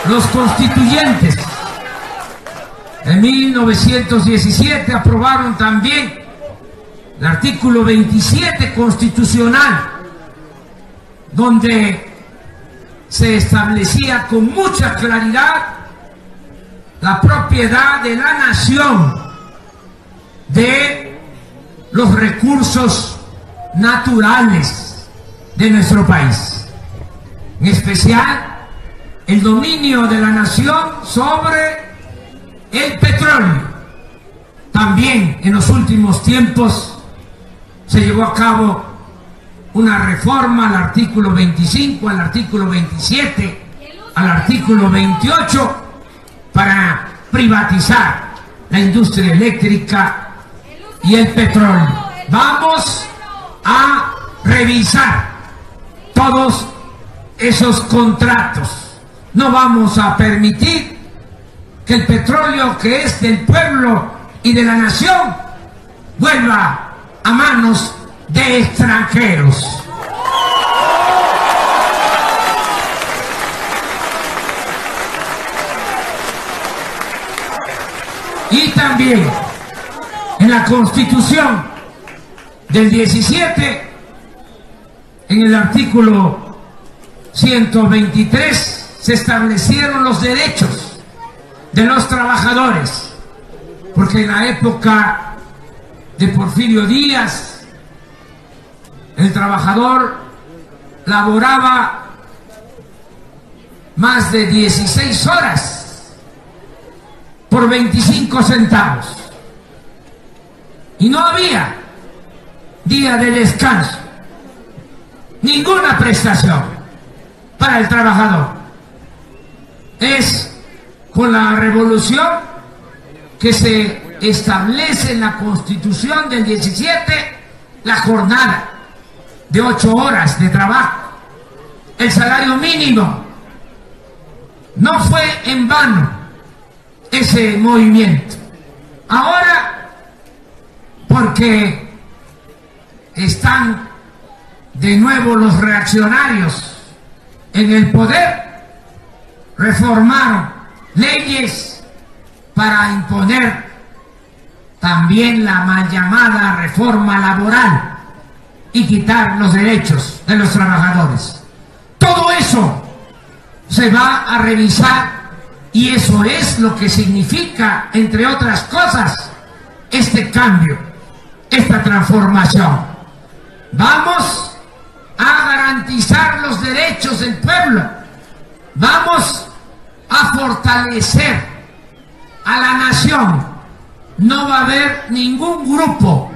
Los constituyentes en 1917 aprobaron también el artículo 27 constitucional, donde se establecía con mucha claridad la propiedad de la nación de los recursos naturales de nuestro país, en especial el dominio de la nación sobre el petróleo. También en los últimos tiempos se llevó a cabo una reforma al artículo 25, al artículo 27, al artículo 28 para privatizar la industria eléctrica y el petróleo. Vamos a revisar todos esos contratos. No vamos a permitir que el petróleo, que es del pueblo y de la nación, vuelva a manos de extranjeros. Y también en la Constitución del 17, en el artículo 123, se establecieron los derechos de los trabajadores, porque en la época de Porfirio Díaz el trabajador laboraba más de 16 horas por 25 centavos y no había día de descanso, ninguna prestación para el trabajador. Es con la revolución que se establece en la Constitución del 17 la jornada de 8 horas de trabajo, el salario mínimo. No fue en vano ese movimiento. Ahora, porque están de nuevo los reaccionarios en el poder, reformaron leyes para imponer también la mal llamada reforma laboral y quitar los derechos de los trabajadores. Todo eso se va a revisar y eso es lo que significa, entre otras cosas, este cambio, esta transformación. Vamos a garantizar los derechos del pueblo, vamos a fortalecer a la nación. No va a haber ningún grupo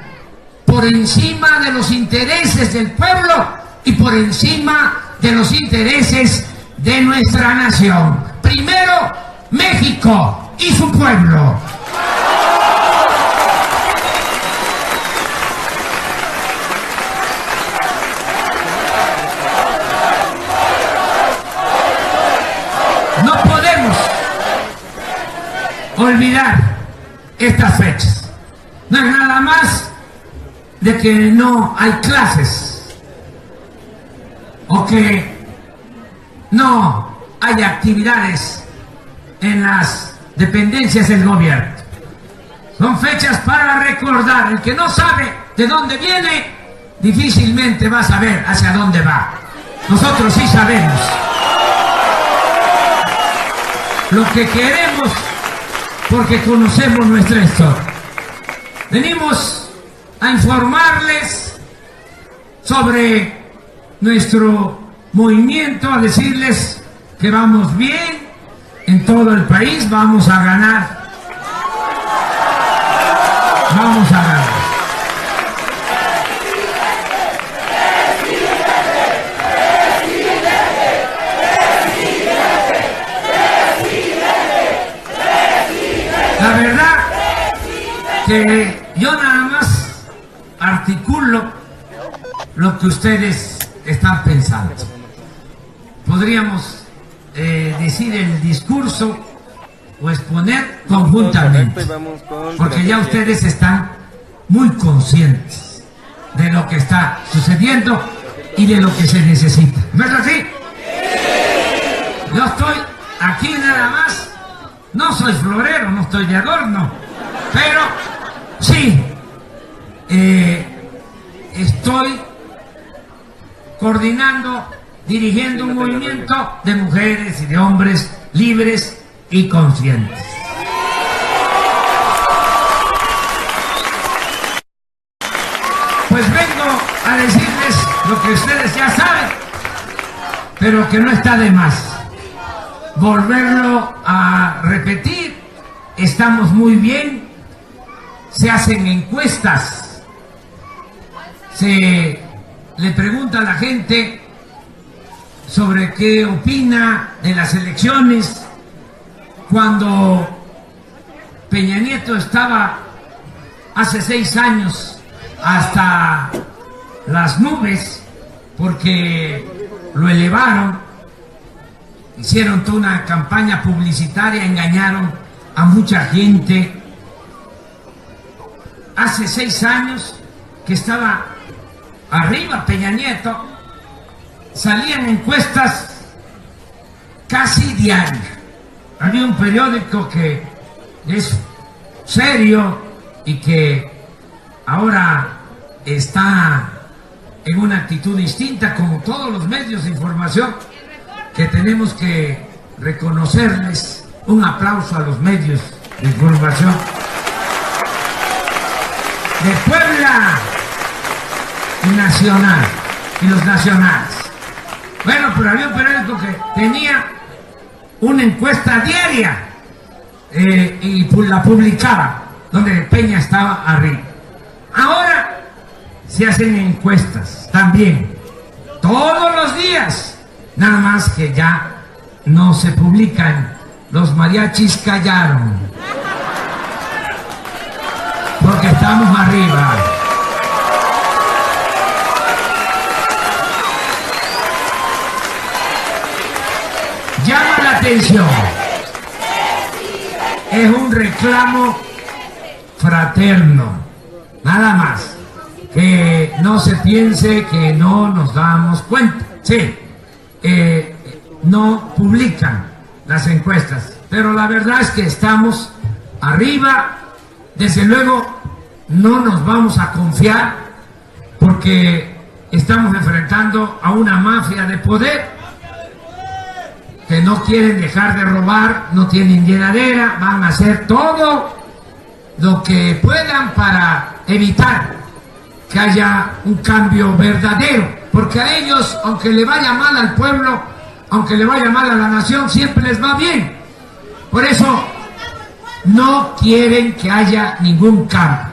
por encima de los intereses del pueblo y por encima de los intereses de nuestra nación. Primero, México y su pueblo. No podemos olvidar estas fechas. No es nada más de que no hay clases o que no hay actividades en las dependencias del gobierno. Son fechas para recordar. El que no sabe de dónde viene, difícilmente va a saber hacia dónde va. Nosotros sí sabemos lo que queremos porque conocemos nuestra historia. Venimos a informarles sobre nuestro movimiento, a decirles que vamos bien en todo el país, vamos a ganar. Vamos a ganar. La verdad que yo nada más articulo lo que ustedes están pensando. Podríamos decir el discurso o exponer conjuntamente, porque ya ustedes están muy conscientes de lo que está sucediendo y de lo que se necesita. ¿No es así? Yo estoy aquí nada más, no soy florero, no estoy de adorno, pero sí, estoy coordinando, dirigiendo un movimiento de mujeres y de hombres libres y conscientes. Pues vengo a decirles lo que ustedes ya saben, pero que no está de más volverlo a repetir. Estamos muy bien, se hacen encuestas, se le pregunta a la gente sobre qué opina de las elecciones. Cuando Peña Nieto estaba hace 6 años hasta las nubes porque lo elevaron, hicieron toda una campaña publicitaria, engañaron a mucha gente. Hace 6 años que estaba arriba Peña Nieto, salían encuestas casi diarias. Había un periódico que es serio y que ahora está en una actitud distinta, como todos los medios de información, que tenemos que reconocerles. Un aplauso a los medios de información de Puebla y Nacional y los nacionales. Bueno, pero había un periódico que tenía una encuesta diaria y la publicaba, donde Peña estaba arriba. Ahora se hacen encuestas también, todos los días, nada más que ya no se publican. Los mariachis callaron, porque estamos arriba. Llama la atención. Es un reclamo fraterno, nada más. Que no se piense que no nos damos cuenta. Sí, no publican las encuestas, pero la verdad es que estamos arriba. Desde luego no nos vamos a confiar, porque estamos enfrentando a una mafia de poder que no quieren dejar de robar, no tienen llenadera, van a hacer todo lo que puedan para evitar que haya un cambio verdadero, porque a ellos, aunque le vaya mal al pueblo, aunque le vaya mal a la nación, siempre les va bien. Por eso no quieren que haya ningún cambio.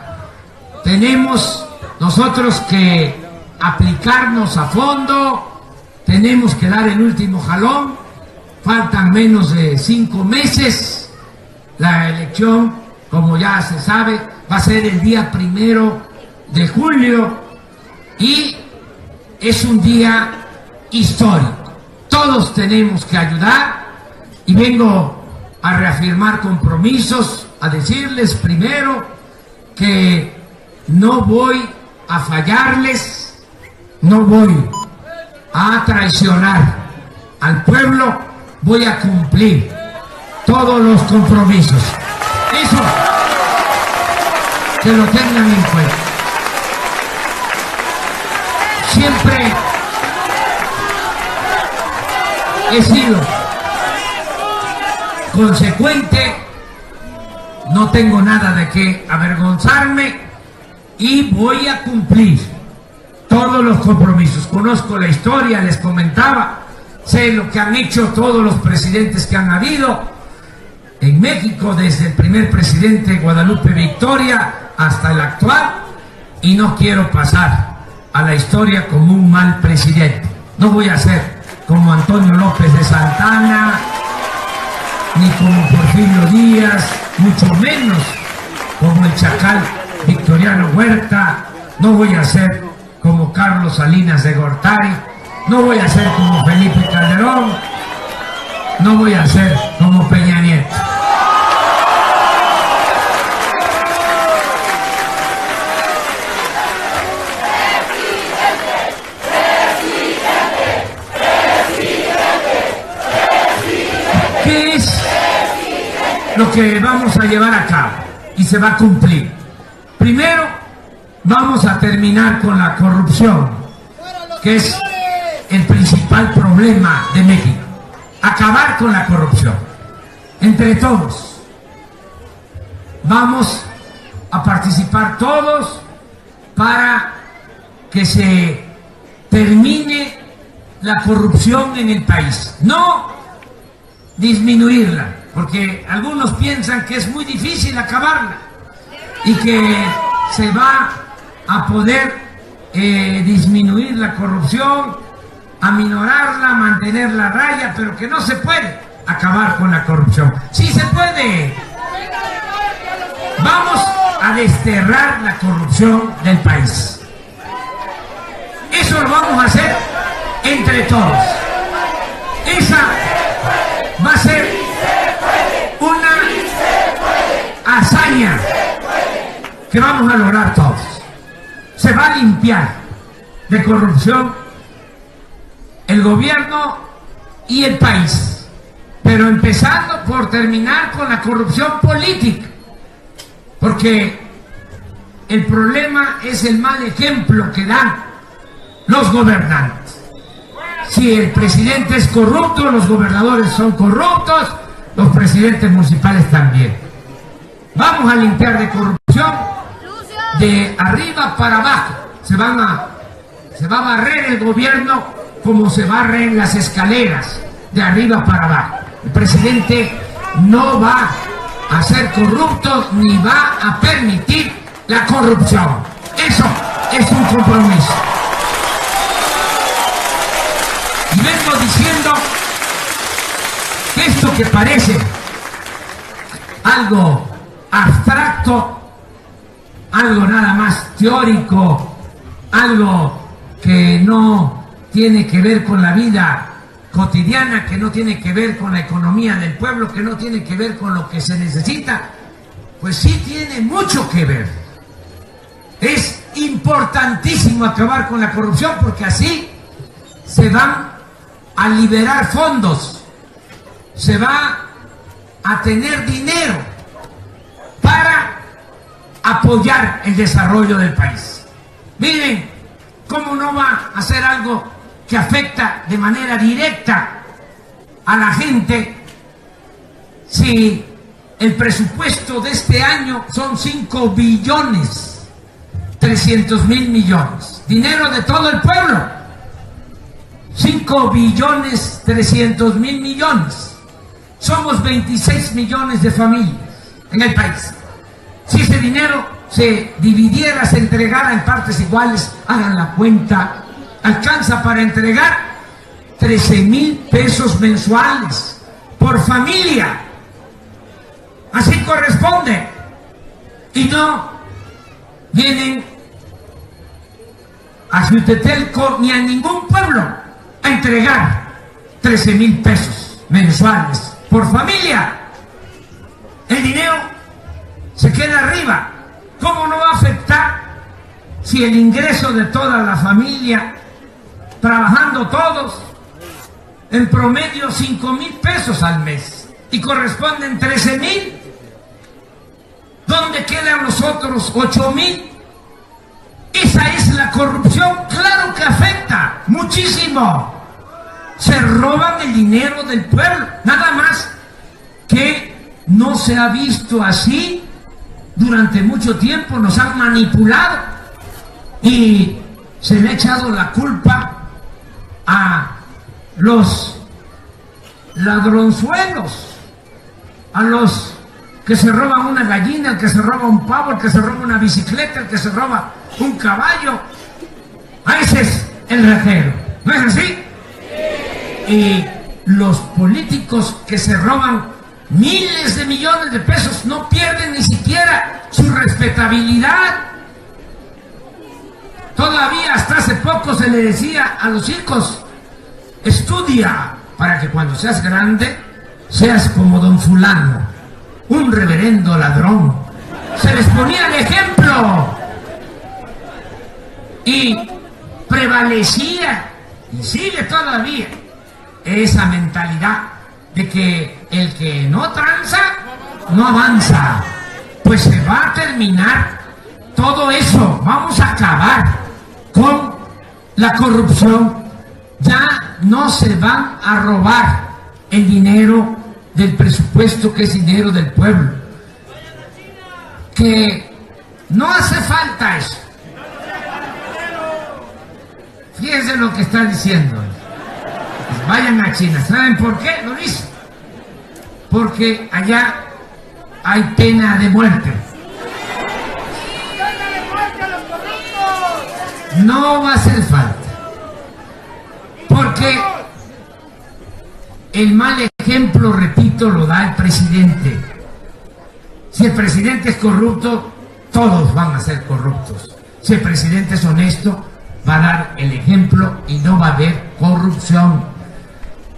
Tenemos nosotros que aplicarnos a fondo, tenemos que dar el último jalón. Faltan menos de 5 meses. La elección, como ya se sabe, va a ser el día 1 de julio y es un día histórico. Todos tenemos que ayudar, y vengo a reafirmar compromisos, a decirles primero que no voy a fallarles, no voy a traicionar al pueblo, voy a cumplir todos los compromisos. Eso, que lo tengan en cuenta. Siempre he sido consecuente, no tengo nada de qué avergonzarme y voy a cumplir todos los compromisos. Conozco la historia, les comentaba, sé lo que han hecho todos los presidentes que han habido en México, desde el primer presidente Guadalupe Victoria hasta el actual, y no quiero pasar a la historia como un mal presidente. No voy a ser como Antonio López de Santana, ni como Porfirio Díaz, mucho menos como el chacal Victoriano Huerta. No voy a ser como Carlos Salinas de Gortari, no voy a ser como Felipe Calderón, no voy a ser como Peña Nieto. Que lo que vamos a llevar a cabo y se va a cumplir. Primero, vamos a terminar con la corrupción, que es el principal problema de México. Acabar con la corrupción. Entre todos. Vamos a participar todos para que se termine la corrupción en el país. No disminuirla, porque algunos piensan que es muy difícil acabarla y que se va a poder disminuir la corrupción, aminorarla, mantener la raya, pero que no se puede acabar con la corrupción. ¡Sí se puede! Vamos a desterrar la corrupción del país. Eso lo vamos a hacer entre todos. Esa va a ser una hazaña que vamos a lograr todos. Se va a limpiar de corrupción el gobierno y el país, pero empezando por terminar con la corrupción política, porque el problema es el mal ejemplo que dan los gobernantes. Si el presidente es corrupto, los gobernadores son corruptos, los presidentes municipales también. Vamos a limpiar de corrupción de arriba para abajo. Se va a barrer el gobierno como se barren las escaleras, de arriba para abajo. El presidente no va a ser corrupto ni va a permitir la corrupción. Eso es un compromiso. Y vengo diciendo que esto que parece algo abstracto, algo nada más teórico, algo que no tiene que ver con la vida cotidiana, que no tiene que ver con la economía del pueblo, que no tiene que ver con lo que se necesita, pues sí tiene mucho que ver. Es importantísimo acabar con la corrupción, porque así se van a liberar fondos, se va a tener dinero para apoyar el desarrollo del país. Miren, ¿cómo no va a ser algo que afecta de manera directa a la gente si el presupuesto de este año son 5.300.000.000.000? Dinero de todo el pueblo. 5.300.000.000.000. Somos 26 millones de familias en el país. Si ese dinero se dividiera, se entregara en partes iguales, hagan la cuenta, alcanza para entregar 13,000 pesos mensuales por familia. Así corresponde. Y no vienen a Jutetelco ni a ningún pueblo a entregar 13,000 pesos mensuales por familia. El dinero se queda arriba. ¿Cómo no va a afectar si el ingreso de toda la familia, trabajando todos, en promedio 5,000 pesos al mes, y corresponden 13,000? ¿Dónde quedan los otros 8,000? Esa es la corrupción. Claro que afecta muchísimo. Se roban el dinero del pueblo. Nada más que no se ha visto así durante mucho tiempo. Nos han manipulado y se le ha echado la culpa a los ladronzuelos, a los que se roban una gallina, el que se roba un pavo, el que se roba una bicicleta, el que se roba un caballo. A ese es el ratero. ¿No es así? Y los políticos que se roban miles de millones de pesos no pierden ni siquiera su respetabilidad. Todavía hasta hace poco se le decía a los hijos: estudia para que cuando seas grande seas como don fulano, un reverendo ladrón. Se les ponía el ejemplo y prevalecía, y sigue todavía, esa mentalidad de que el que no tranza no avanza, pues se va a terminar todo eso. Vamos a acabar con la corrupción. Ya no se van a robar el dinero del presupuesto, que es dinero del pueblo. Que no hace falta eso. Fíjense lo que está diciendo. Pues vayan a China. ¿Saben por qué lo dice? Porque allá hay pena de muerte. No va a hacer falta. Porque el mal ejemplo, repito, lo da el presidente. Si el presidente es corrupto, todos van a ser corruptos. Si el presidente es honesto, va a dar el ejemplo y no va a haber corrupción.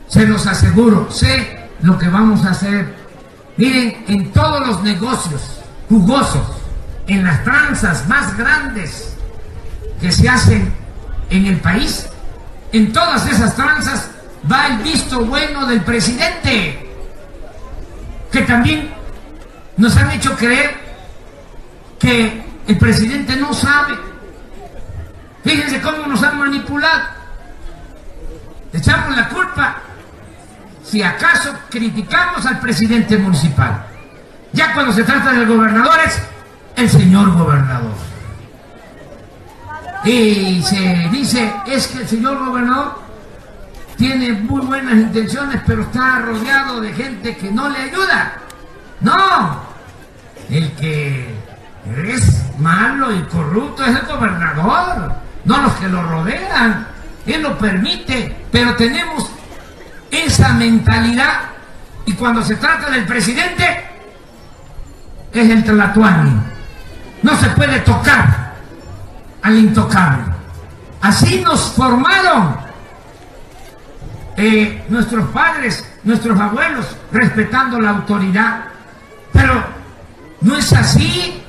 Se los aseguro, sé lo que vamos a hacer. Miren, en todos los negocios jugosos, en las tranzas más grandes que se hacen en el país, en todas esas tranzas va el visto bueno del presidente, que también nos han hecho creer que el presidente no sabe. Fíjense cómo nos han manipulado. Le echamos la culpa si acaso criticamos al presidente municipal. Ya cuando se trata del gobernador es el señor gobernador. Y se dice, es que el señor gobernador tiene muy buenas intenciones, pero está rodeado de gente que no le ayuda. No, el que es malo y corrupto es el gobernador, no los que lo rodean. Él lo permite, pero tenemos esa mentalidad, y cuando se trata del presidente es el tlatoani. No se puede tocar al intocable. Así nos formaron nuestros padres, nuestros abuelos, respetando la autoridad. Pero no es así.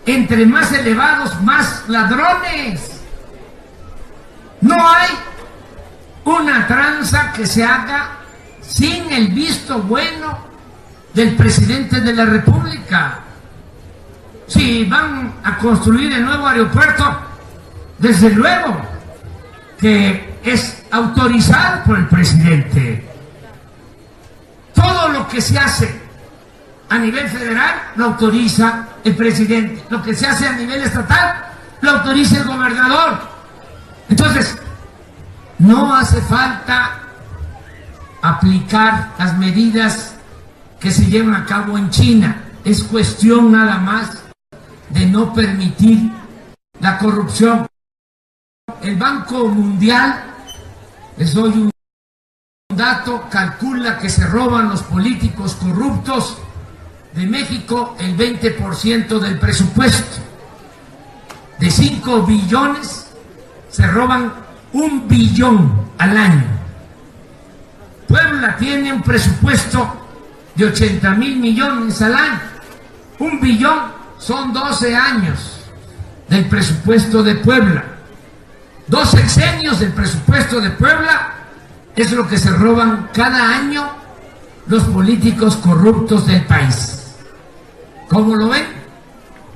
Entre más elevados, más ladrones. No hay una tranza que se haga sin el visto bueno del presidente de la República. Si van a construir el nuevo aeropuerto, desde luego que es autorizado por el presidente. Todo lo que se hace a nivel federal lo autoriza el presidente. Lo que se hace a nivel estatal lo autoriza el gobernador. Entonces, no hace falta aplicar las medidas que se llevan a cabo en China. Es cuestión nada más de no permitir la corrupción. El Banco Mundial, les doy un dato, calcula que se roban los políticos corruptos de México el 20% del presupuesto. De 5 billones se roban 1 billón al año. Puebla tiene un presupuesto de 80,000 millones al año. 1 billón son 12 años del presupuesto de Puebla. 2 sexenios del presupuesto de Puebla es lo que se roban cada año los políticos corruptos del país. ¿Cómo lo ven?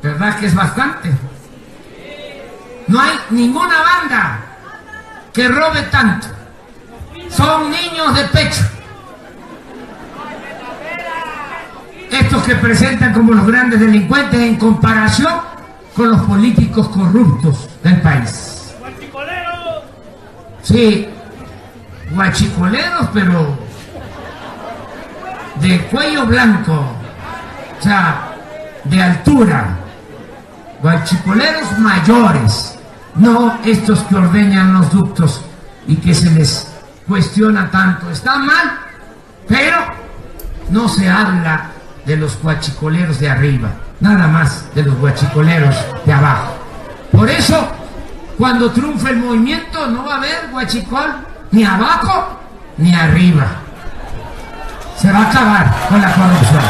¿Verdad que es bastante? No hay ninguna banda que robe tanto. Son niños de pecho. Estos que presentan como los grandes delincuentes en comparación con los políticos corruptos del país. ¡Guachicoleros! Sí, guachicoleros, pero de cuello blanco, o sea, de altura. Guachicoleros mayores, no estos que ordeñan los ductos y que se les cuestiona tanto. Está mal, pero no se habla de los guachicoleros de arriba, nada más de los guachicoleros de abajo. Por eso, cuando triunfe el movimiento, no va a haber guachicol ni abajo ni arriba. Se va a acabar con la corrupción.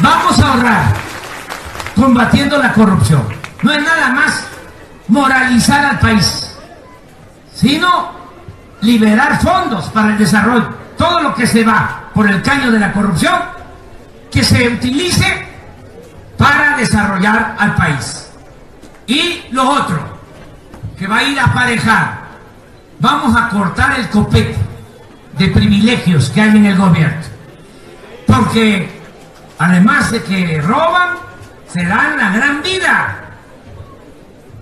Vamos a ahorrar combatiendo la corrupción. No es nada más moralizar al país, sino liberar fondos para el desarrollo. Todo lo que se va por el caño de la corrupción, que se utilice para desarrollar al país. Y lo otro, que va a ir aparejado, vamos a cortar el copete de privilegios que hay en el gobierno. Porque además de que roban, se dan la gran vida.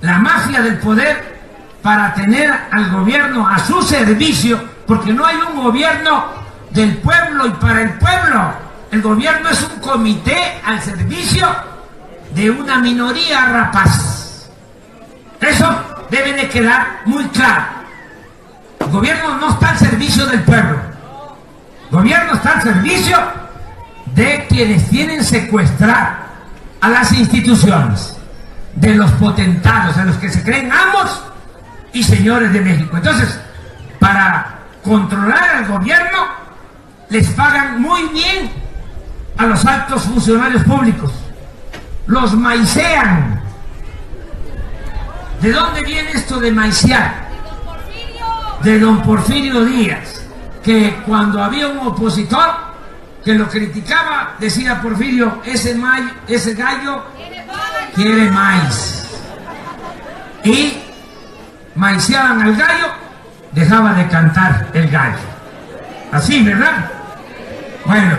La magia del poder para tener al gobierno a su servicio, porque no hay un gobierno del pueblo y para el pueblo. El gobierno es un comité al servicio de una minoría rapaz. Eso debe de quedar muy claro. El gobierno no está al servicio del pueblo. El gobierno está al servicio de quienes tienen secuestrar a las instituciones, de los potentados, de los que se creen amos y señores de México. Entonces, para controlar al gobierno, les pagan muy bien a los altos funcionarios públicos. Los maicean. ¿De dónde viene esto de maicear? De don Porfirio Díaz, que cuando había un opositor que lo criticaba, decía Porfirio, ese gallo quiere maíz. Y maiceaban al gallo, dejaba de cantar el gallo. Así, ¿verdad? Bueno,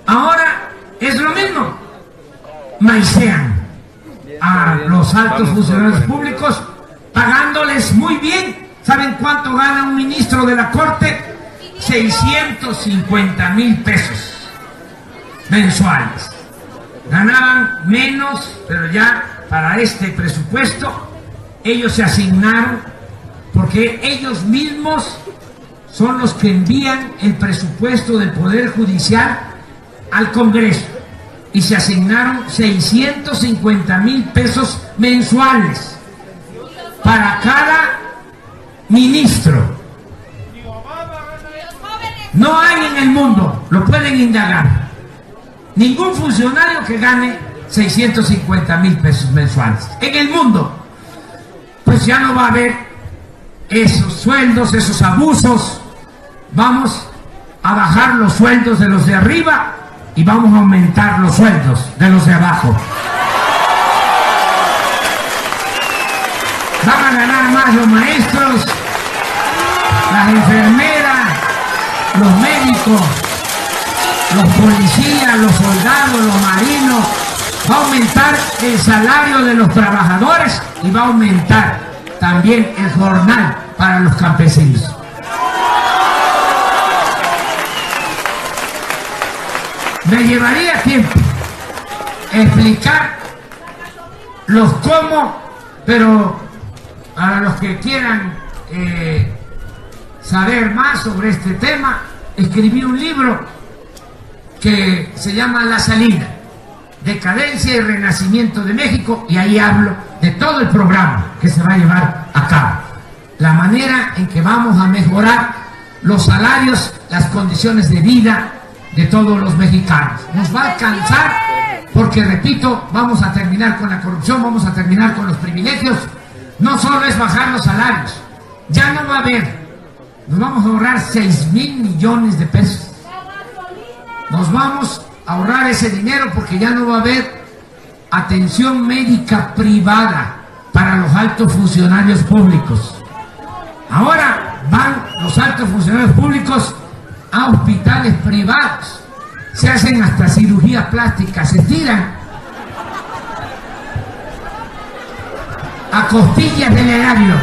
ahora es lo mismo. Maicean a los altos funcionarios públicos, pagándoles muy bien. ¿Saben cuánto gana un ministro de la Corte? 650,000 pesos mensuales. Ganaban menos, pero ya para este presupuesto ellos se asignaron, porque ellos mismos son los que envían el presupuesto del Poder Judicial al Congreso, y se asignaron 650,000 pesos mensuales para cada ministro. No hay en el mundo, lo pueden indagar, ningún funcionario que gane 650,000 pesos mensuales en el mundo. Pues ya no va a haber esos sueldos, esos abusos. Vamos a bajar los sueldos de los de arriba y vamos a aumentar los sueldos de los de abajo. Van a ganar más los maestros, las enfermeras, los médicos, los policías, los soldados, los marinos. Va a aumentar el salario de los trabajadores y va a aumentar también el jornal para los campesinos. Me llevaría tiempo explicar los cómo, pero a los que quieran saber más sobre este tema, escribí un libro que se llama La Salida, Decadencia y Renacimiento de México, y ahí hablo de todo el programa que se va a llevar a cabo, la manera en que vamos a mejorar los salarios, las condiciones de vida de todos los mexicanos. Nos va a alcanzar porque, repito, vamos a terminar con la corrupción, vamos a terminar con los privilegios. No solo es bajar los salarios, ya no va a haber, nos vamos a ahorrar 6,000 millones de pesos. Nos vamos a ahorrar ese dinero porque ya no va a haber atención médica privada para los altos funcionarios públicos. Ahora van los altos funcionarios públicos a hospitales privados, se hacen hasta cirugías plásticas, se tiran a costillas del erario.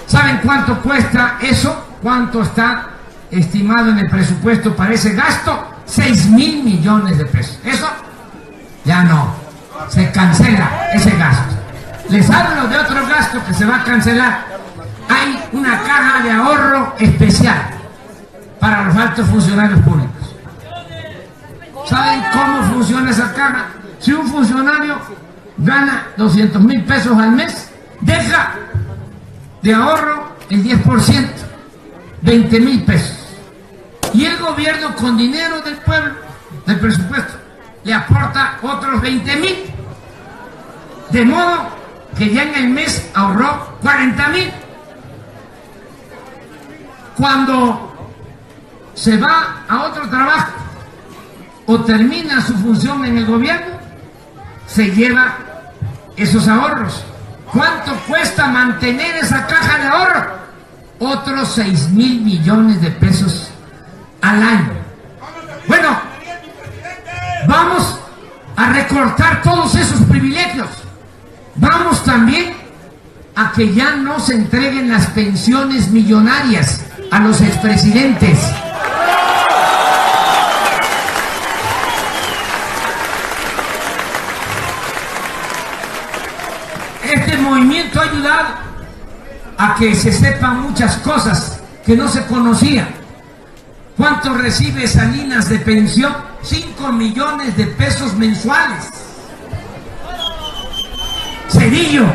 ¿Saben cuánto cuesta eso? ¿Cuánto está estimado en el presupuesto para ese gasto? 6,000 millones de pesos. Eso ya no, se cancela ese gasto. Les hablo de otro gasto que se va a cancelar. Hay una caja de ahorro especial para los altos funcionarios públicos. ¿Saben cómo funciona esa caja? Si un funcionario gana 200,000 pesos al mes, deja de ahorro el 10%, 20,000 pesos. Y el gobierno, con dinero del pueblo, del presupuesto, le aporta otros 20,000. De modo que ya en el mes ahorró 40,000. Cuando se va a otro trabajo o termina su función en el gobierno, se lleva esos ahorros. ¿Cuánto cuesta mantener esa caja de ahorro? Otros 6,000 millones de pesos al año. Bueno, vamos a recortar todos esos privilegios. Vamos también a que ya no se entreguen las pensiones millonarias a los expresidentes. Este movimiento ha ayudado a que se sepan muchas cosas que no se conocían. ¿Cuánto recibe Salinas de pensión? 5 millones de pesos mensuales. Cedillo,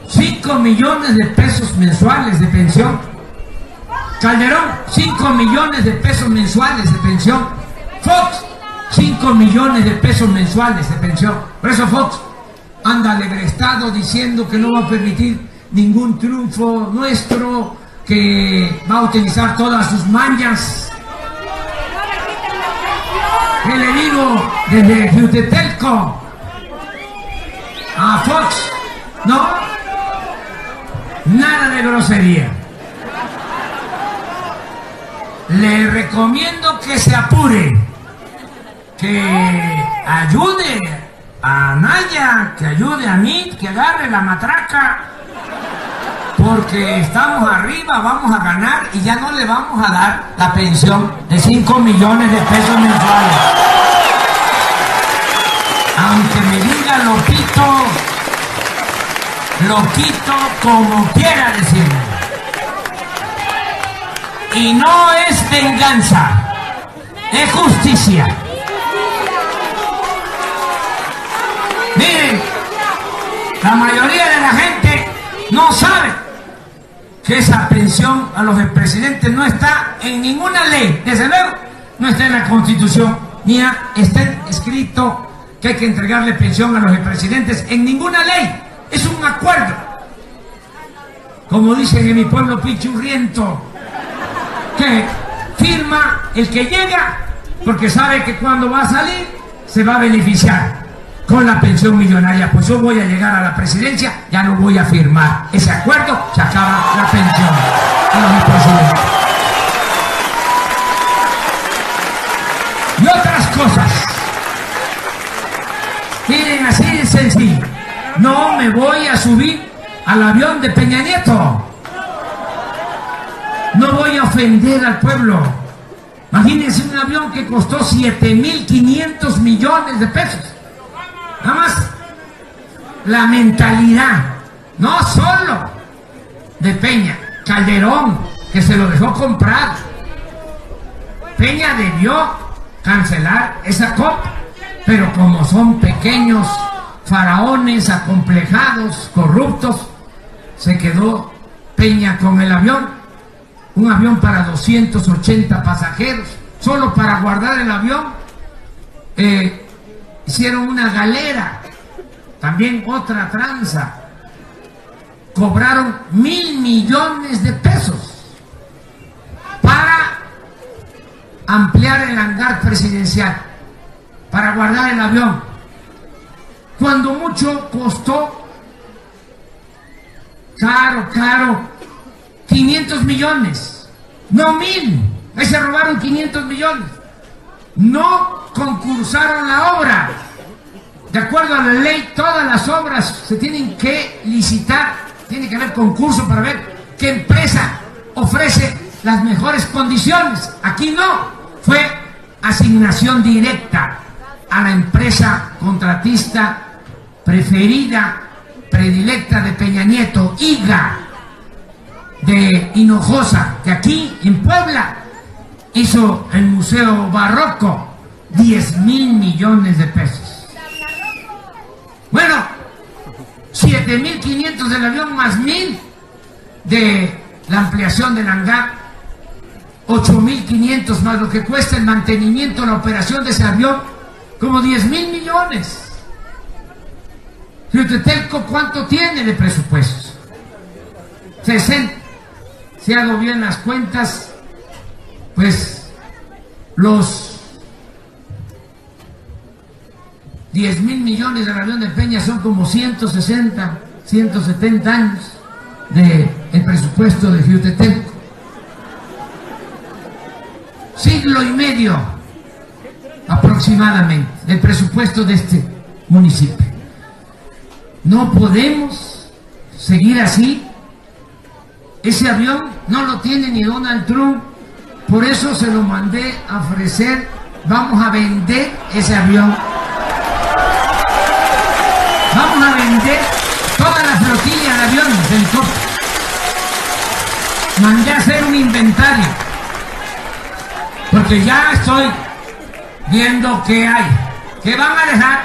5 millones de pesos mensuales de pensión. Calderón, 5 millones de pesos mensuales de pensión. Fox, 5 millones de pesos mensuales de pensión. Por eso Fox anda alegrestado diciendo que no va a permitir ningún triunfo nuestro, que va a utilizar todas sus mañas. ¿Qué le digo desde Jutetelco a Fox? No, nada de grosería. Le recomiendo que se apure, que ayude a Anaya, que ayude a mí, que agarre la matraca, porque estamos arriba, vamos a ganar y ya no le vamos a dar la pensión de 5 millones de pesos mensuales. Aunque me diga lo quito como quiera decirme. Y no es venganza, es justicia. Miren, la mayoría de la gente no sabe que esa pensión a los expresidentes no está en ninguna ley. Desde luego, no está en la Constitución, ni está escrito que hay que entregarle pensión a los expresidentes en ninguna ley. Es un acuerdo. Como dicen en mi pueblo pichurriento, que firma el que llega porque sabe que cuando va a salir se va a beneficiar con la pensión millonaria. Pues yo voy a llegar a la presidencia, ya no voy a firmar ese acuerdo, se acaba la pensión a los expresidentes. Y otras cosas. Miren, así de sencillo. No me voy a subir al avión de Peña Nieto. No voy a ofender al pueblo. Imagínense un avión que costó 7,500 millones de pesos. Nada más la mentalidad, no solo de Peña, Calderón, que se lo dejó comprar. Peña debió cancelar esa copa, pero como son pequeños faraones acomplejados, corruptos, se quedó Peña con el avión. Un avión para 280 pasajeros, solo para guardar el avión, hicieron una galera, también otra tranza, cobraron 1,000 millones de pesos para ampliar el hangar presidencial, para guardar el avión, cuando mucho costó, caro, 500 millones, no 1,000, ahí se robaron 500 millones, no concursaron la obra. De acuerdo a la ley, todas las obras se tienen que licitar, tiene que haber concurso para ver qué empresa ofrece las mejores condiciones. Aquí no, fue asignación directa a la empresa contratista preferida, predilecta de Peña Nieto, IGA, de Hinojosa, que aquí en Puebla hizo el Museo Barroco, 10,000 millones de pesos. Bueno, 7,500 del avión más 1,000 de la ampliación del hangar, 8,500 más lo que cuesta el mantenimiento, la operación de ese avión, como 10,000 millones. Jutetelco, ¿cuánto tiene de presupuestos? si hago bien las cuentas, pues los 10,000 millones del avión de Peña son como 160, 170 años del presupuesto de Jiutetelco. Siglo y medio aproximadamente del presupuesto de este municipio. No podemos seguir así. Ese avión no lo tiene ni Donald Trump, por eso se lo mandé a ofrecer. Vamos a vender ese avión. Vamos a vender toda la flotilla de aviones de helicópteros. Mandé a hacer un inventario, porque ya estoy viendo qué hay, qué van a dejar,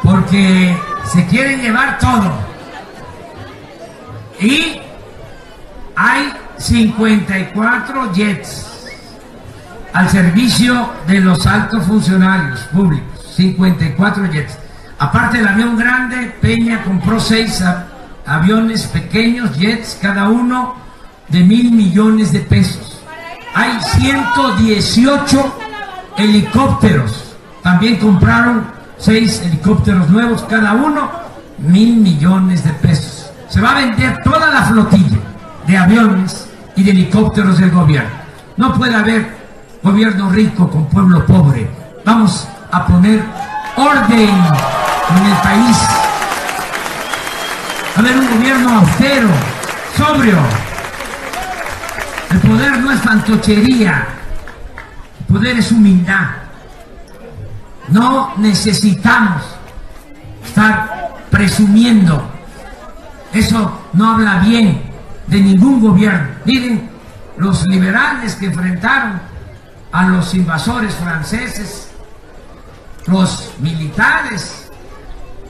porque se quieren llevar todo. Y hay 54 jets al servicio de los altos funcionarios públicos, 54 jets. Aparte del avión grande, Peña compró 6 aviones pequeños, jets, cada uno de 1,000 millones de pesos. Hay 118 helicópteros. También compraron 6 helicópteros nuevos, cada uno 1,000 millones de pesos. Se va a vender toda la flotilla de aviones y de helicópteros del gobierno. No puede haber gobierno rico con pueblo pobre. Vamos a poner orden en el país. A ver, un gobierno austero, sobrio. El poder no es fantochería, el poder es humildad. No necesitamos estar presumiendo. Eso no habla bien de ningún gobierno. Miren, los liberales que enfrentaron a los invasores franceses, los militares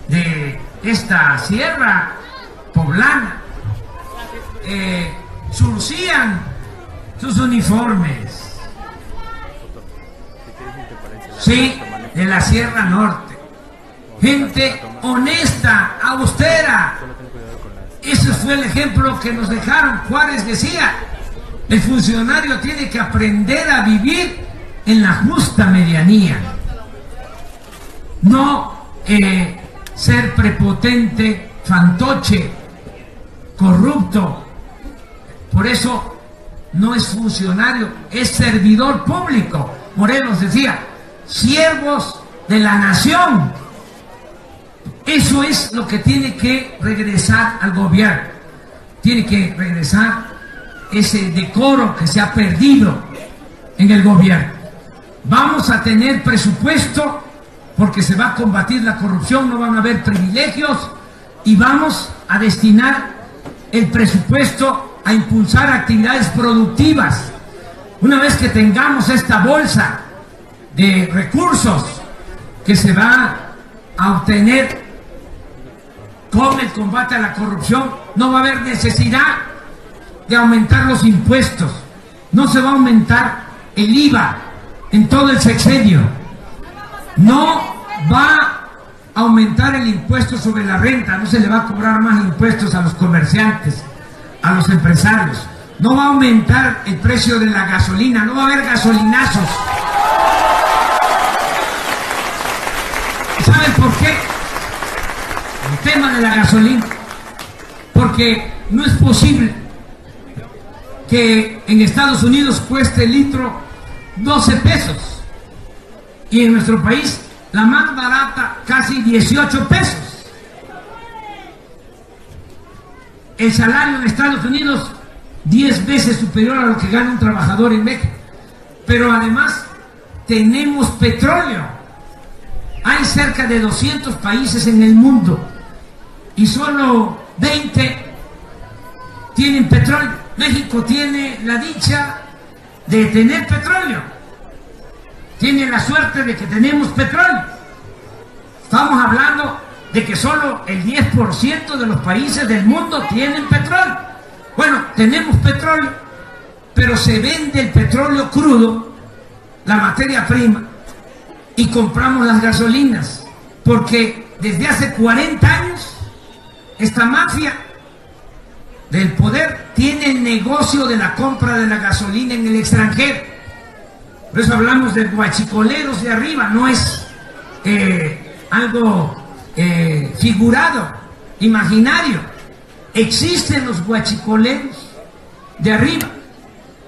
de esta sierra poblana, surcían sus uniformes, sí, de la Sierra Norte, gente honesta, austera. Ese fue el ejemplo que nos dejaron. Juárez decía: el funcionario tiene que aprender a vivir en la justa medianía, no ser prepotente, fantoche, corrupto. Por eso no es funcionario, es servidor público. Morelos decía: siervos de la nación. Eso es lo que tiene que regresar al gobierno. Tiene que regresar ese decoro que se ha perdido en el gobierno. Vamos a tener presupuesto porque se va a combatir la corrupción, no van a haber privilegios, y vamos a destinar el presupuesto a impulsar actividades productivas. Una vez que tengamos esta bolsa de recursos que se va a obtener con el combate a la corrupción, no va a haber necesidad de aumentar los impuestos. No se va a aumentar el IVA en todo el sexenio. No va a aumentar el impuesto sobre la renta. No se le va a cobrar más impuestos a los comerciantes, a los empresarios. No va a aumentar el precio de la gasolina. No va a haber gasolinazos. ¿Saben por qué? El tema de la gasolina. Porque no es posible que en Estados Unidos cueste el litro 12 pesos y en nuestro país la más barata casi 18 pesos. El salario en Estados Unidos 10 veces superior a lo que gana un trabajador en México. Pero además tenemos petróleo. Hay cerca de 200 países en el mundo y solo 20 tienen petróleo. México tiene la dicha de tener petróleo. Tiene la suerte de que tenemos petróleo. Estamos hablando de que solo el 10% de los países del mundo tienen petróleo. Bueno, tenemos petróleo, pero se vende el petróleo crudo, la materia prima, y compramos las gasolinas, porque desde hace 40 años esta mafia del poder tiene el negocio de la compra de la gasolina en el extranjero. Por eso hablamos de guachicoleros de arriba, no es algo figurado, imaginario. Existen los guachicoleros de arriba.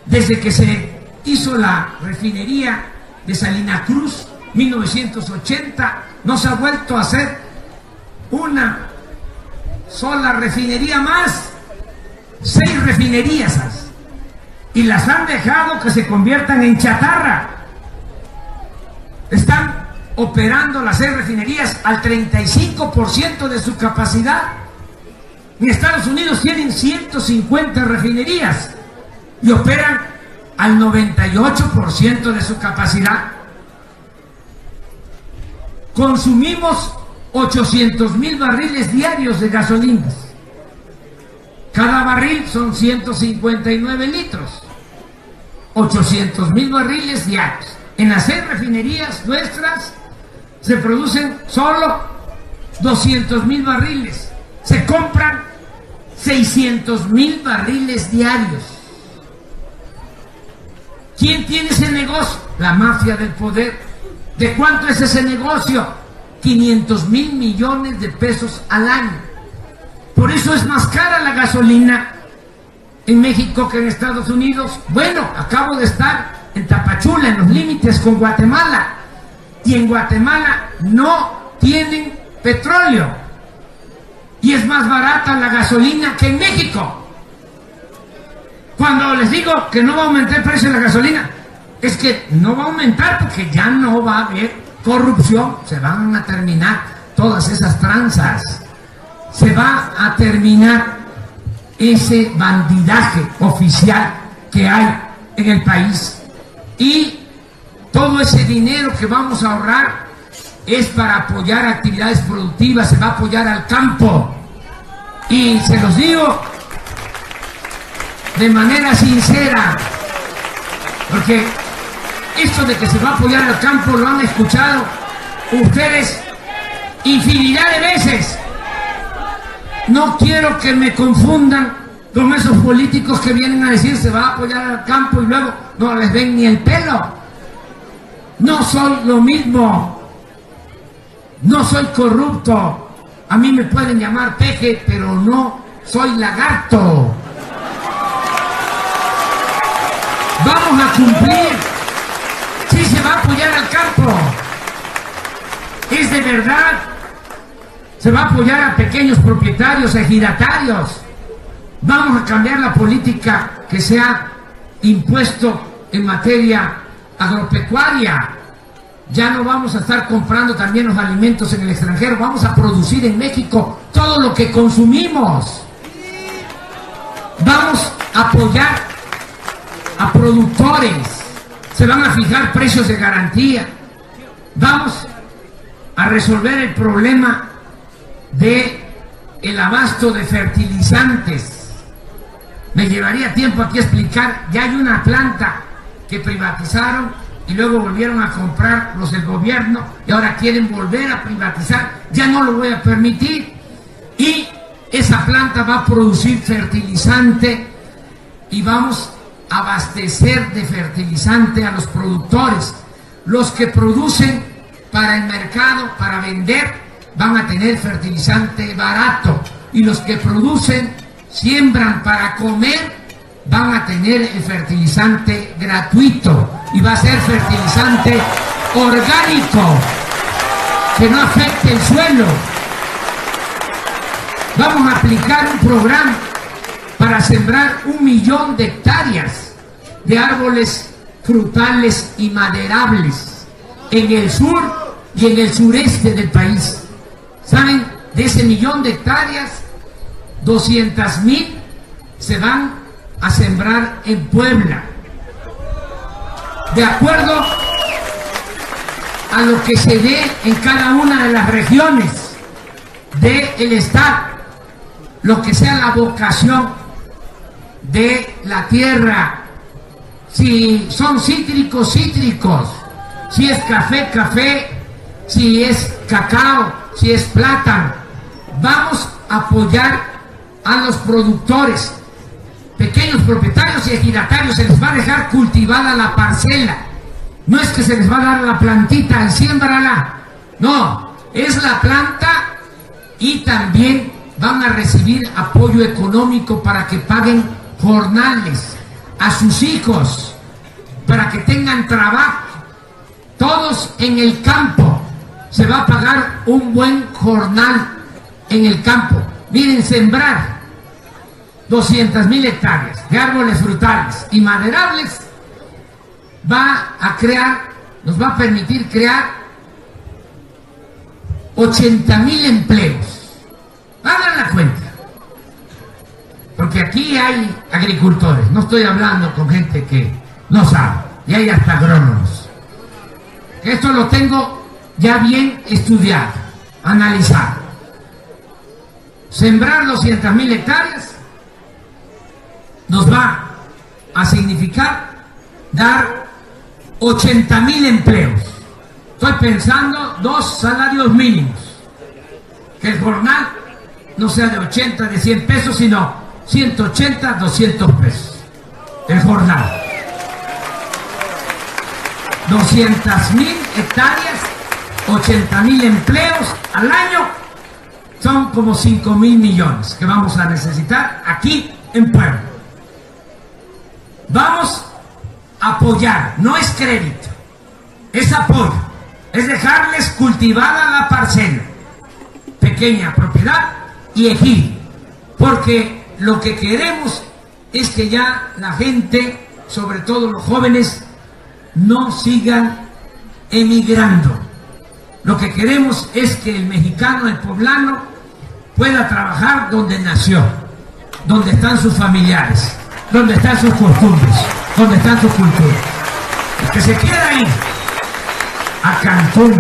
Desde que se hizo la refinería de Salina Cruz, 1980, no se ha vuelto a hacer una sola refinería más. 6 refinerías hay, y las han dejado que se conviertan en chatarra. Están operando las 6 refinerías al 35% de su capacidad. En Estados Unidos tienen 150 refinerías y operan al 98% de su capacidad. Consumimos 800,000 barriles diarios de gasolinas. Cada barril son 159 litros. 800,000 barriles diarios. En las 6 refinerías nuestras se producen solo 200,000 barriles. Se compran 600,000 barriles diarios. ¿Quién tiene ese negocio? La mafia del poder. ¿De cuánto es ese negocio? 500,000 millones de pesos al año. Por eso es más cara la gasolina en México que en Estados Unidos. Bueno, acabo de estar en Tapachula, en los límites con Guatemala, y en Guatemala no tienen petróleo y es más barata la gasolina que en México. Cuando les digo que no va a aumentar el precio de la gasolina, es que no va a aumentar porque ya no va a haber corrupción, se van a terminar todas esas tranzas. Se va a terminar ese bandidaje oficial que hay en el país. Y todo ese dinero que vamos a ahorrar es para apoyar actividades productivas, se va a apoyar al campo. Y se los digo de manera sincera, porque esto de que se va a apoyar al campo lo han escuchado ustedes infinidad de veces. No quiero que me confundan con esos políticos que vienen a decir se va a apoyar al campo y luego no les ven ni el pelo. No soy lo mismo. No soy corrupto. A mí me pueden llamar peje, pero no soy lagarto. Vamos a cumplir. Sí se va a apoyar al campo. Es de verdad. Se va a apoyar a pequeños propietarios, ejidatarios. Vamos a cambiar la política que se ha impuesto en materia agropecuaria. Ya no vamos a estar comprando también los alimentos en el extranjero. Vamos a producir en México todo lo que consumimos. Vamos a apoyar a productores. Se van a fijar precios de garantía. Vamos a resolver el problema de el abasto de fertilizantes. Me llevaría tiempo aquí a explicar. Ya hay una planta que privatizaron y luego volvieron a comprar los del gobierno y ahora quieren volver a privatizar. Ya no lo voy a permitir. Y esa planta va a producir fertilizante y vamos a abastecer de fertilizante a los productores. Los que producen para el mercado, para vender, van a tener fertilizante barato, y los que producen, siembran para comer, van a tener el fertilizante gratuito, y va a ser fertilizante orgánico que no afecte el suelo. Vamos a aplicar un programa para sembrar 1 millón de hectáreas de árboles frutales y maderables en el sur y en el sureste del país. ¿Saben? De ese 1 millón de hectáreas, 200,000 se van a sembrar en Puebla, de acuerdo a lo que se dé en cada una de las regiones del estado, lo que sea la vocación de la tierra. Si son cítricos, cítricos; si es café, café; si es cacao; si es plátano. Vamos a apoyar a los productores, pequeños propietarios y ejidatarios, se les va a dejar cultivada la parcela. No es que se les va a dar la plantita y siémbrala, no, es la planta, y también van a recibir apoyo económico para que paguen jornales a sus hijos, para que tengan trabajo. Todos en el campo se va a pagar un buen jornal en el campo. Miren, sembrar 200,000 hectáreas de árboles frutales y maderables nos va a permitir crear 80,000 empleos. Hagan la cuenta, porque aquí hay agricultores, no estoy hablando con gente que no sabe, y hay hasta agrónomos. Esto lo tengo ya bien estudiado, analizado. Sembrar 200,000 hectáreas nos va a significar dar 80,000 empleos. Estoy pensando 2 salarios mínimos, que el jornal no sea de 80, de 100 pesos, sino 180, 200 pesos el jornal. 200,000 hectáreas, 80,000 empleos al año, son como 5,000 millones que vamos a necesitar aquí en Puebla. Vamos a apoyar, no es crédito, es apoyo, es dejarles cultivada la parcela, pequeña propiedad y ejido, porque lo que queremos es que ya la gente, sobre todo los jóvenes, no sigan emigrando. Lo que queremos es que el mexicano, el poblano, pueda trabajar donde nació, donde están sus familiares, donde están sus costumbres, donde están sus culturas. El que se quiera ir a Cancún,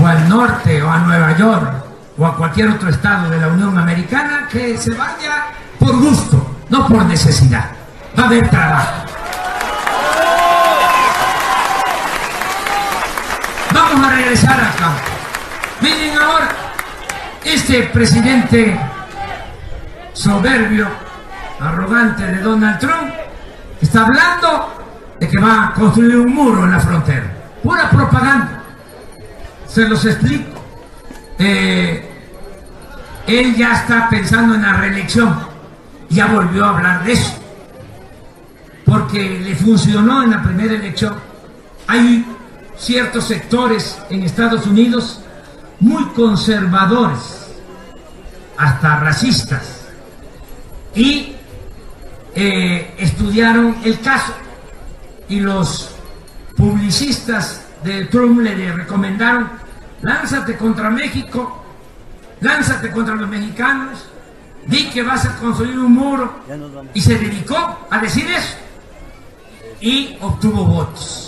o al norte, o a Nueva York, o a cualquier otro estado de la Unión Americana, que se vaya por gusto, no por necesidad. Va a haber trabajo. Vamos a regresar acá. Miren ahora, este presidente soberbio, arrogante de Donald Trump, está hablando de que va a construir un muro en la frontera. Pura propaganda. Se los explico. Él ya está pensando en la reelección. Ya volvió a hablar de eso, porque le funcionó en la primera elección. Hay ciertos sectores en Estados Unidos muy conservadores, hasta racistas, y estudiaron el caso, y los publicistas de Trump le recomendaron: lánzate contra México, lánzate contra los mexicanos, di que vas a construir un muro, y se dedicó a decir eso, y obtuvo votos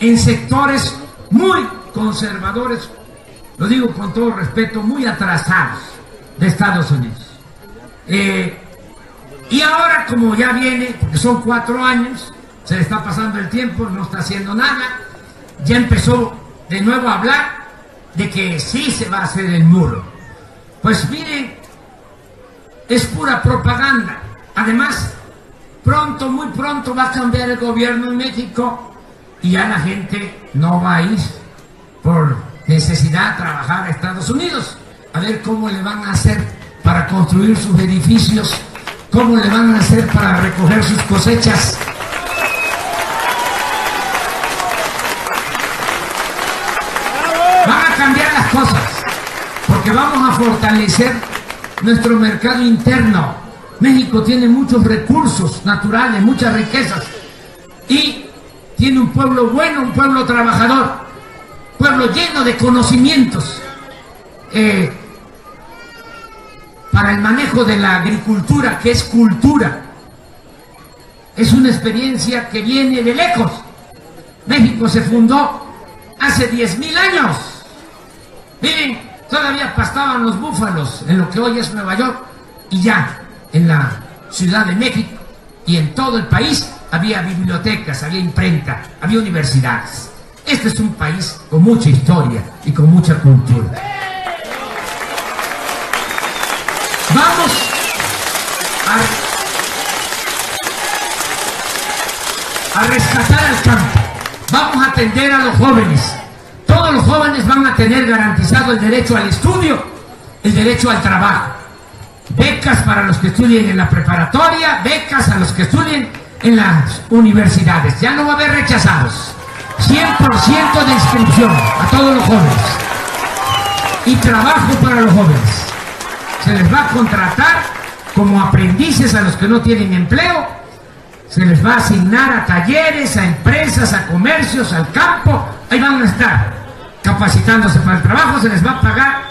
en sectores muy conservadores, lo digo con todo respeto, muy atrasados de Estados Unidos. Y ahora, como ya viene, porque son 4 años, se le está pasando el tiempo, no está haciendo nada, ya empezó de nuevo a hablar de que sí se va a hacer el muro. Pues miren, es pura propaganda. Además, pronto, muy pronto va a cambiar el gobierno en México, y ya la gente no va a ir por necesidad a trabajar a Estados Unidos. A ver cómo le van a hacer para construir sus edificios, cómo le van a hacer para recoger sus cosechas. Van a cambiar las cosas, porque vamos a fortalecer nuestro mercado interno. México tiene muchos recursos naturales, muchas riquezas, y tiene un pueblo bueno, un pueblo trabajador, pueblo lleno de conocimientos para el manejo de la agricultura, que es cultura. Es una experiencia que viene de lejos. México se fundó hace 10,000 años. Miren, todavía pastaban los búfalos en lo que hoy es Nueva York, y ya en la Ciudad de México y en todo el país había bibliotecas, había imprenta, había universidades. Este es un país con mucha historia y con mucha cultura. Vamos a rescatar al campo. Vamos a atender a los jóvenes. Todos los jóvenes van a tener garantizado el derecho al estudio, el derecho al trabajo. Becas para los que estudien en la preparatoria, becas a los que estudien en las universidades. Ya no va a haber rechazados. 100% de inscripción a todos los jóvenes. Y trabajo para los jóvenes. Se les va a contratar como aprendices a los que no tienen empleo. Se les va a asignar a talleres, a empresas, a comercios, al campo. Ahí van a estar capacitándose para el trabajo. Se les va a pagar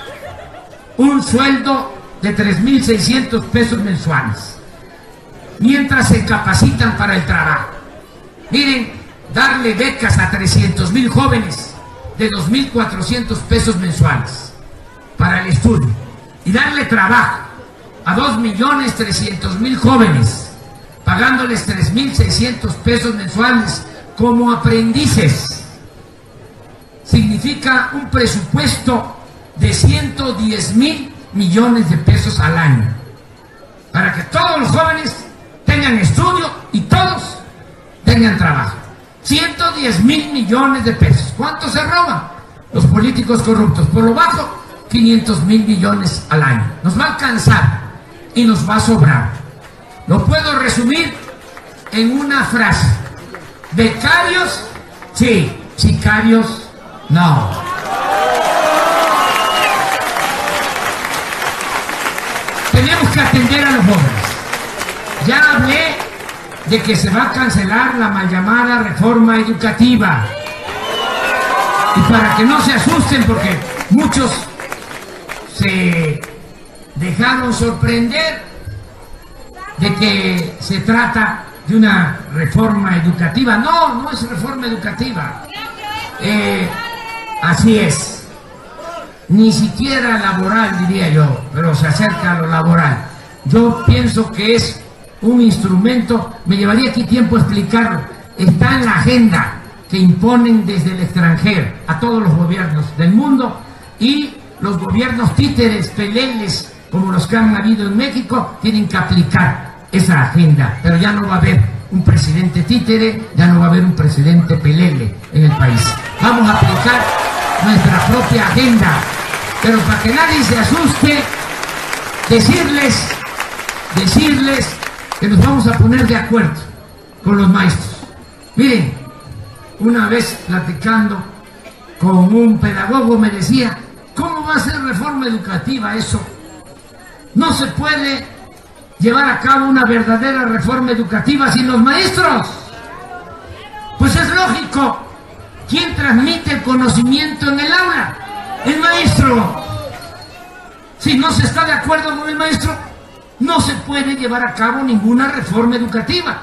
un sueldo de 3.600 pesos mensuales mientras se capacitan para el trabajo. Miren, darle becas a 300.000 jóvenes de 2.400 pesos mensuales para el estudio y darle trabajo a 2.300.000 jóvenes pagándoles 3.600 pesos mensuales como aprendices significa un presupuesto de 110.000 millones de pesos al año para que todos los jóvenes tengan estudio y todos tengan trabajo. 110.000 millones de pesos. ¿Cuánto se roban los políticos corruptos? Por lo bajo, 500.000 millones al año. Nos va a alcanzar y nos va a sobrar. Lo puedo resumir en una frase. ¿Becarios? Sí. ¿Sicarios? No. Tenemos que atender a los jóvenes. Ya hablé de que se va a cancelar la mal llamada reforma educativa. Y para que no se asusten, porque muchos se dejaron sorprender de que se trata de una reforma educativa. No, no es reforma educativa. Así es. Ni siquiera laboral, diría yo, pero se acerca a lo laboral. Yo pienso que es un instrumento, me llevaría aquí tiempo explicarlo, está en la agenda que imponen desde el extranjero a todos los gobiernos del mundo, y los gobiernos títeres, peleles, como los que han habido en México, tienen que aplicar esa agenda, pero ya no va a haber un presidente títere, ya no va a haber un presidente pelele en el país. Vamos a aplicar nuestra propia agenda, pero para que nadie se asuste, decirles que nos vamos a poner de acuerdo con los maestros. Miren, una vez platicando con un pedagogo me decía, ¿cómo va a ser reforma educativa eso? No se puede llevar a cabo una verdadera reforma educativa sin los maestros. Pues es lógico. ¿Quién transmite el conocimiento en el aula? El maestro. Si no se está de acuerdo con el maestro, no se puede llevar a cabo ninguna reforma educativa.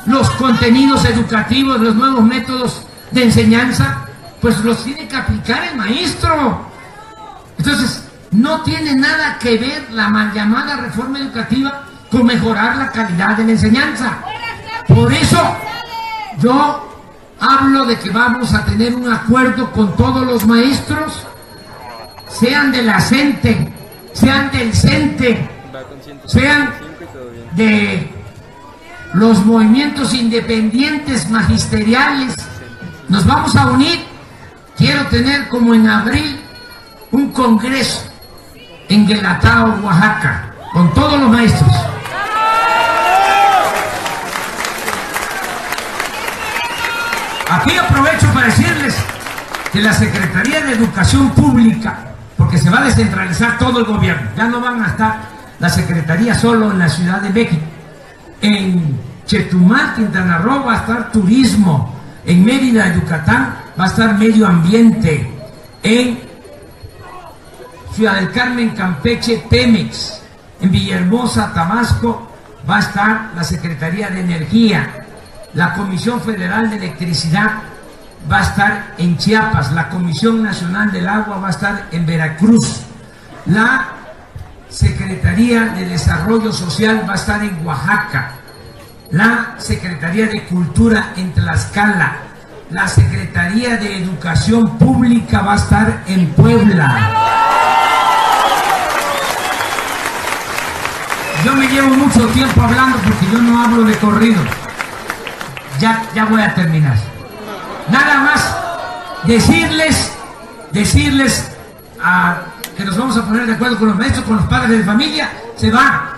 Los contenidos educativos, los nuevos métodos de enseñanza, pues los tiene que aplicar el maestro. Entonces, no tiene nada que ver la mal llamada reforma educativa con mejorar la calidad de la enseñanza. Por eso, yo hablo de que vamos a tener un acuerdo con todos los maestros, sean de la CENTE, sean del CENTE, sean de los movimientos independientes magisteriales. Nos vamos a unir. Quiero tener como en abril un congreso en Guelatao, Oaxaca, con todos los maestros. Aquí aprovecho para decirles que la Secretaría de Educación Pública, porque se va a descentralizar todo el gobierno, ya no van a estar la Secretaría solo en la Ciudad de México. En Chetumal, Quintana Roo, va a estar Turismo. En Mérida, Yucatán, va a estar Medio Ambiente. En Ciudad del Carmen, Campeche, Pemex. En Villahermosa, Tabasco, va a estar la Secretaría de Energía. La Comisión Federal de Electricidad va a estar en Chiapas. La Comisión Nacional del Agua va a estar en Veracruz. La Secretaría de Desarrollo Social va a estar en Oaxaca. La Secretaría de Cultura en Tlaxcala. La Secretaría de Educación Pública va a estar en Puebla. yo me llevo mucho tiempo hablando porque yo no hablo de corrido. Ya voy a terminar. Nada más decirles que nos vamos a poner de acuerdo con los maestros, con los padres de familia. Se va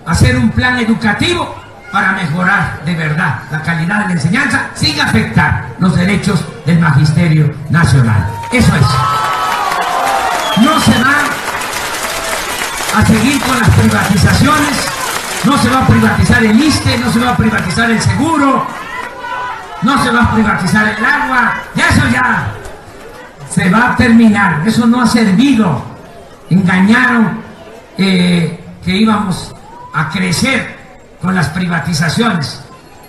a hacer un plan educativo para mejorar de verdad la calidad de la enseñanza sin afectar los derechos del Magisterio Nacional. Eso es. No se va a seguir con las privatizaciones, no se va a privatizar el ISSSTE, no se va a privatizar el seguro, no se va a privatizar el agua, ya eso ya se va a terminar, eso no ha servido. Engañaron que íbamos a crecer con las privatizaciones.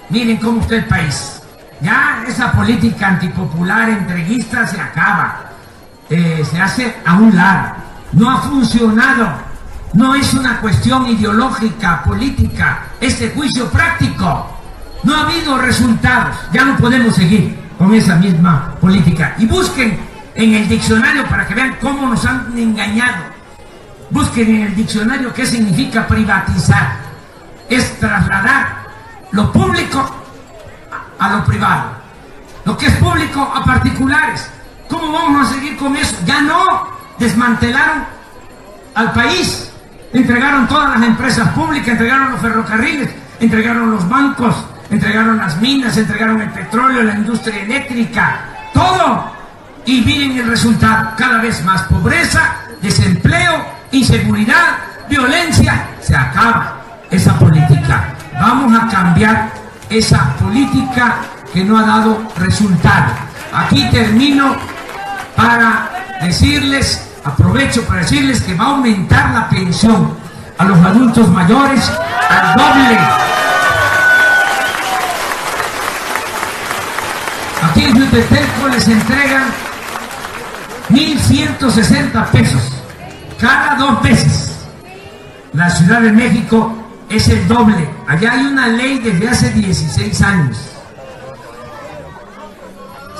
Miren cómo está el país. Ya esa política antipopular, entreguista se acaba, se hace a un lado. No ha funcionado, no es una cuestión ideológica, política, es de juicio práctico. No ha habido resultados, ya no podemos seguir con esa misma política. Y busquen en el diccionario para que vean cómo nos han engañado. Busquen en el diccionario qué significa privatizar. Es trasladar lo público a lo privado, lo que es público a particulares. ¿Cómo vamos a seguir con eso? Ya no, desmantelaron al país, entregaron todas las empresas públicas, entregaron los ferrocarriles, entregaron los bancos, entregaron las minas, entregaron el petróleo, la industria eléctrica, todo. Y miren el resultado, cada vez más pobreza, desempleo, inseguridad, violencia. Se acaba esa política. Vamos a cambiar esa política que no ha dado resultado. Aquí termino para decirles, aprovecho para decirles que va a aumentar la pensión a los adultos mayores al doble. Aquí en Yutetelco les entregan 1.160 pesos cada 2 meses. La Ciudad de México es el doble. Allá hay una ley desde hace 16 años.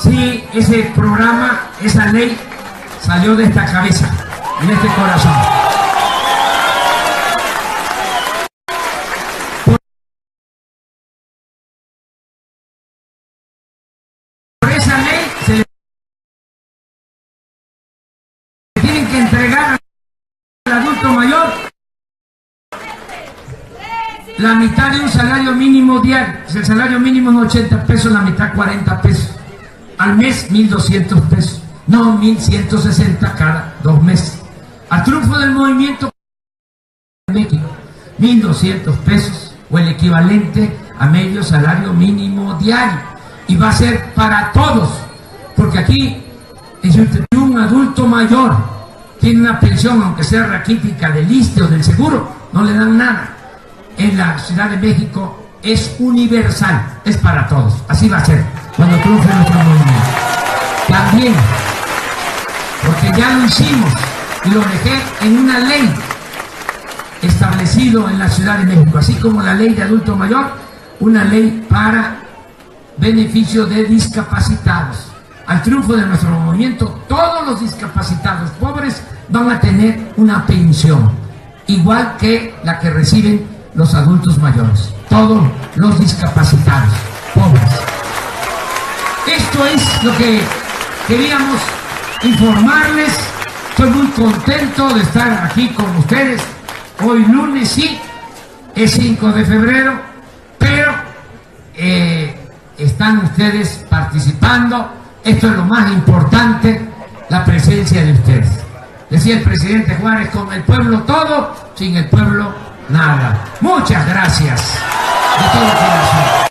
Sí, ese programa, esa ley salió de esta cabeza y de este corazón. Por esa ley se le tienen que entregar al adulto mayor la mitad de un salario mínimo diario. Si el salario mínimo es 80 pesos, la mitad 40 pesos. Al mes 1.200 pesos. No, 1.160 cada 2 meses. Al triunfo del movimiento de México, 1.200 pesos o el equivalente a medio salario mínimo diario. Y va a ser para todos, porque aquí un adulto mayor tiene una pensión, aunque sea raquítica, del ISSSTE o del seguro, no le dan nada. En la Ciudad de México es universal, es para todos. Así va a ser cuando triunfe nuestro movimiento. También, porque ya lo hicimos y lo dejé en una ley establecido en la Ciudad de México, así como la ley de adulto mayor, una ley para beneficio de discapacitados. Al triunfo de nuestro movimiento, todos los discapacitados pobres van a tener una pensión, igual que la que reciben los adultos mayores, todos los discapacitados pobres. Esto es lo que queríamos informarles. Estoy muy contento de estar aquí con ustedes. Hoy lunes, sí, es 5 de febrero, pero están ustedes participando. Esto es lo más importante, la presencia de ustedes. Decía el presidente Juárez, con el pueblo todo, sin el pueblo nada. Muchas gracias de todo corazón.